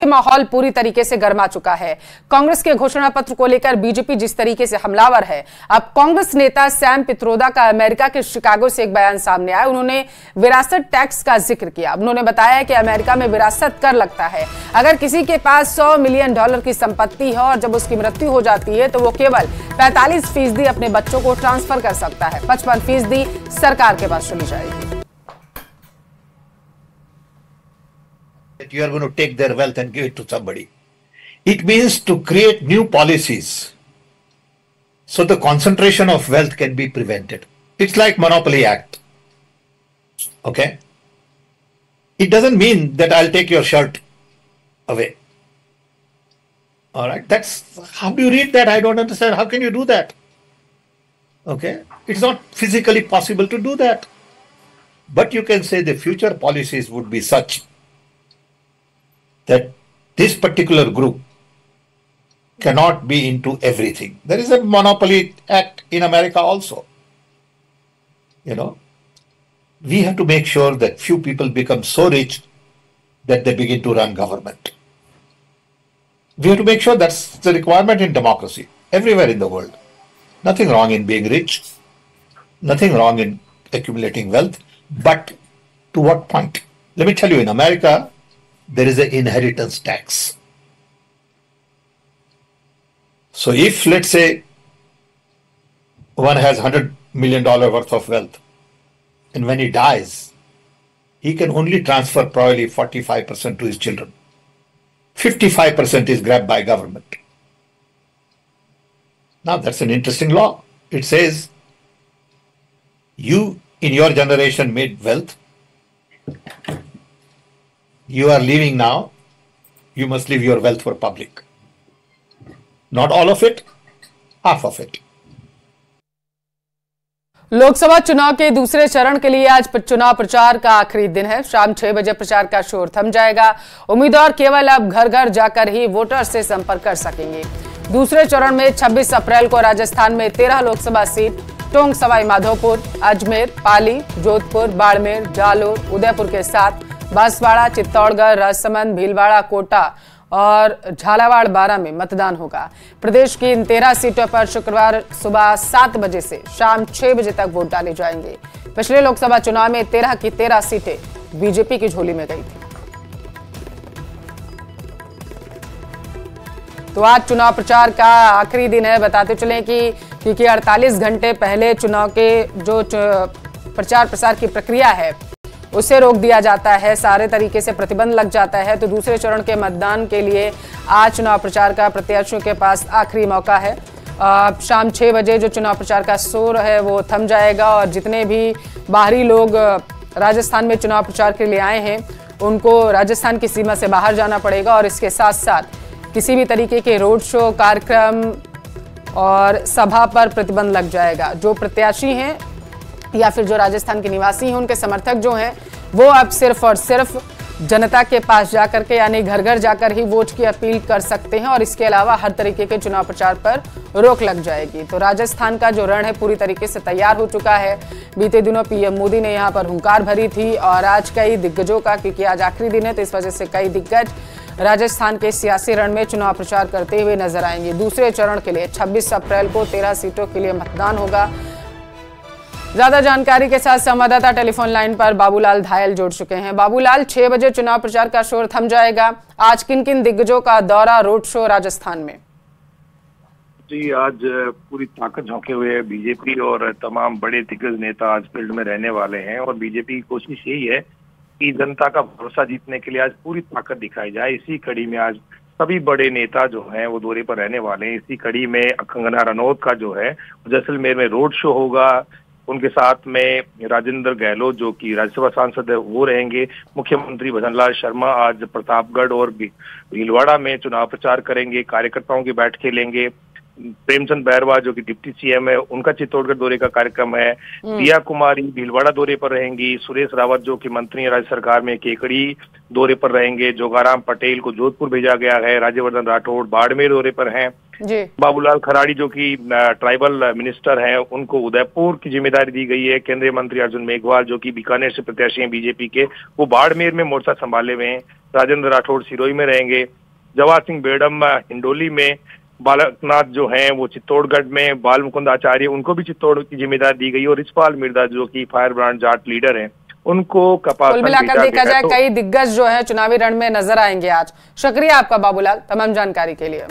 माहौल पूरी तरीके से गर्मा चुका है। कांग्रेस के घोषणा पत्र को लेकर बीजेपी जिस तरीके से हमलावर है, अब कांग्रेस नेता सैम पित्रोदा का अमेरिका के शिकागो से एक बयान सामने आया। उन्होंने विरासत टैक्स का जिक्र किया। उन्होंने बताया कि अमेरिका में विरासत कर लगता है। अगर किसी के पास $100 मिलियन की संपत्ति है और जब उसकी मृत्यु हो जाती है तो वो केवल 45% अपने बच्चों को ट्रांसफर कर सकता है, 55% सरकार के पास चली जाएगी। That you are going to take their wealth and give it to somebody. It means to create new policies so the concentration of wealth can be prevented. It's like Monopoly Act. Okay? It doesn't mean that I'll take your shirt away. All right? That's how do you read that? I don't understand. How can you do that? Okay? It's not physically possible to do that. But you can say the future policies would be such that this particular group cannot be into everything. There is a Monopoly Act in America also. You know, we have to make sure that few people become so rich that they begin to run government. We have to make sure that's the requirement in democracy, everywhere in the world. Nothing wrong in being rich, nothing wrong in accumulating wealth, but to what point? Let me tell you, in America, there is an inheritance tax. So if, let's say, one has $100 million worth of wealth, and when he dies, he can only transfer probably 45% to his children. 55% is grabbed by government. Now that's an interesting law. It says, you in your generation made wealth, you are leaving now, you must leave your wealth for public. Not all of it, half of it. Lok Sabha चुनाव के दूसरे चरण के लिए आज चुनाव प्रचार का आखिरी दिन है। शाम 6 बजे प्रचार का शोर थम जाएगा। उम्मीदवार केवल अब घर घर जाकर ही वोटर से संपर्क कर सकेंगे। दूसरे चरण में 26 अप्रैल को राजस्थान में 13 लोकसभा सीट टोंक, सवाई माधोपुर, अजमेर, पाली, जोधपुर, बाड़मेर, जालोर, उदयपुर के साथ बांसवाड़ा, चित्तौड़गढ़, राजसमंद, भीलवाड़ा, कोटा और झालावाड़, बारां में मतदान होगा। प्रदेश की इन 13 सीटों पर शुक्रवार सुबह 7 बजे से शाम 6 बजे तक वोट डाले जाएंगे। पिछले लोकसभा चुनाव में 13 की 13 सीटें बीजेपी की झोली में गई थी। तो आज चुनाव प्रचार का आखिरी दिन है। बताते चलें कि क्योंकि 48 घंटे पहले चुनाव के जो प्रचार प्रसार की प्रक्रिया है उसे रोक दिया जाता है, सारे तरीके से प्रतिबंध लग जाता है। तो दूसरे चरण के मतदान के लिए आज चुनाव प्रचार का प्रत्याशियों के पास आखिरी मौका है। शाम 6 बजे जो चुनाव प्रचार का शोर है वो थम जाएगा और जितने भी बाहरी लोग राजस्थान में चुनाव प्रचार के लिए आए हैं उनको राजस्थान की सीमा से बाहर जाना पड़ेगा और इसके साथ साथ किसी भी तरीके के रोड शो, कार्यक्रम और सभा पर प्रतिबंध लग जाएगा। जो प्रत्याशी हैं या फिर जो राजस्थान के निवासी हैं उनके समर्थक जो हैं वो अब सिर्फ और सिर्फ जनता के पास जाकर के यानी घर घर जाकर ही वोट की अपील कर सकते हैं और इसके अलावा हर तरीके के चुनाव प्रचार पर रोक लग जाएगी। तो राजस्थान का जो रण है पूरी तरीके से तैयार हो चुका है। बीते दिनों पीएम मोदी ने यहाँ पर हुंकार भरी थी और आज कई दिग्गजों का, क्योंकि आज आखिरी दिन है तो इस वजह से कई दिग्गज राजस्थान के सियासी रण में चुनाव प्रचार करते हुए नजर आएंगे। दूसरे चरण के लिए 26 अप्रैल को 13 सीटों के लिए मतदान होगा। ज्यादा जानकारी के साथ संवाददाता टेलीफोन लाइन पर बाबूलाल धायल जुड़ चुके हैं। बाबूलाल, 6 बजे चुनाव प्रचार का शोर थम जाएगा। आज किन किन दिग्गजों का दौरा, रोड शो राजस्थान में? जी, आज पूरी ताकत झोंके हुए बीजेपी और तमाम बड़े दिग्गज नेता आज फील्ड में रहने वाले हैं और बीजेपी की कोशिश यही है कि जनता का भरोसा जीतने के लिए आज पूरी ताकत दिखाई जाए। इसी कड़ी में आज सभी बड़े नेता जो हैं वो दौरे पर रहने वाले हैं। इसी कड़ी में कंगना रनौत का जो है जैसलमेर में रोड शो होगा। उनके साथ में राजेंद्र गहलोत जो कि राज्यसभा सांसद है वो रहेंगे। मुख्यमंत्री भजनलाल शर्मा आज प्रतापगढ़ और भीलवाड़ा में चुनाव प्रचार करेंगे, कार्यकर्ताओं की बैठकें लेंगे। प्रेमचंद बैरवा जो कि डिप्टी सीएम है उनका चित्तौड़गढ़ दौरे का कार्यक्रम है। दिया कुमारी भीलवाड़ा दौरे पर रहेंगी। सुरेश रावत जो कि मंत्री है राज्य सरकार में केकड़ी दौरे पर रहेंगे। जोगाराम पटेल को जोधपुर भेजा गया है। राज्यवर्धन राठौड़ बाड़मेर दौरे पर हैं। जी। बाबूलाल खराड़ी जो कि ट्राइबल मिनिस्टर हैं, उनको उदयपुर की जिम्मेदारी दी गई है। केंद्रीय मंत्री अर्जुन मेघवाल जो कि बीकानेर से प्रत्याशी हैं बीजेपी के, वो बाड़मेर में मोर्चा संभाले हुए हैं। राजेंद्र राठौड़ सिरोही में रहेंगे। जवाहर सिंह बेड़म हिंडोली में, बालकनाथ जो हैं वो चित्तौड़गढ़ में, बाल मुकुंद आचार्य उनको भी चित्तौड़ की जिम्मेदारी दी गई, और रिचपाल मिर्जा जो कि फायर ब्रांड जाट लीडर हैं उनको कुल मिलाकर देखा जाए कई दिग्गज जो है चुनावी रण में नजर आएंगे आज। शुक्रिया आपका बाबूलाल तमाम जानकारी के लिए।